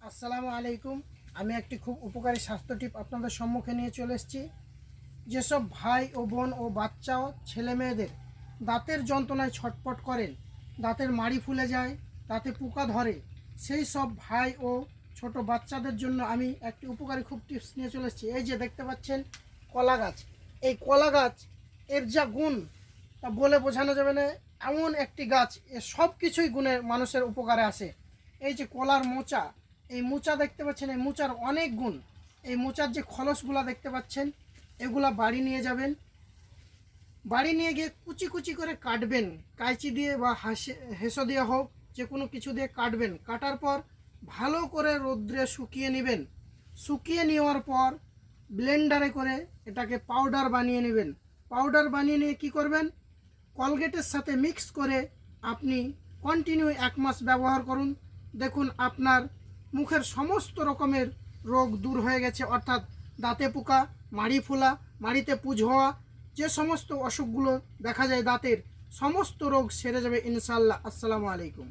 আসসালামু আলাইকুম। আমি একটি খুব উপকারী স্বাস্থ্য টিপ আপনাদের সম্মুখে নিয়ে চলে এসেছি। যেসব ভাই ও বোন ও বাচ্চা ও ছেলে মেয়েদের দাঁতের যন্ত্রণায় ছটপট করেন, দাঁতের মাড়ি ফুলে যায়, দাঁতে পোকা ধরে, সেই সব ভাই ও ছোট বাচ্চাদের জন্য আমি একটি উপকারী খুব টিপস নিয়ে চলে এসেছি। এই যে দেখতে পাচ্ছেন কলা গাছ, এই কলা গাছ এর যা গুণ তা বলে বোঝানো যাবে না। এমন একটি গাছ, এ সব কিছুই গুণে মানুষের উপকারে আসে। এই যে কলার মোচা, এই মোচা দেখতে পাচ্ছেন, এই মোচার অনেক গুণ। এই মোচার যে খলসগুলা দেখতে পাচ্ছেন, এগুলা বাড়ি নিয়ে যাবেন, বাড়ি নিয়ে গিয়ে কুচি কুচি করে কাটবেন, কাঁচি দিয়ে বা হেসো দিয়ে হোক, যে কোনো কিছু দিয়ে কাটবেন। কাটার পর ভালো করে রোদ্রে শুকিয়ে নেবেন। শুকিয়ে নেওয়ার পর ব্লেন্ডারে করে এটাকে পাউডার বানিয়ে নেবেন। পাউডার বানিয়ে নিয়ে কী করবেন, কলগেটের সাথে মিক্স করে আপনি কন্টিনিউ 1 মাস ব্যবহার করুন। দেখুন আপনার মুখের সমস্ত রকমের রোগ দূর হয়ে গেছে, অর্থাৎ দাঁতে পোকা, মাড়ি ফোলা, মাড়িতে পুঁজ হওয়া, যে সমস্ত অসুখগুলো দেখা যায় দাঁতের, সমস্ত রোগ সেরে যাবে ইনশাআল্লাহ। আসসালামু আলাইকুম।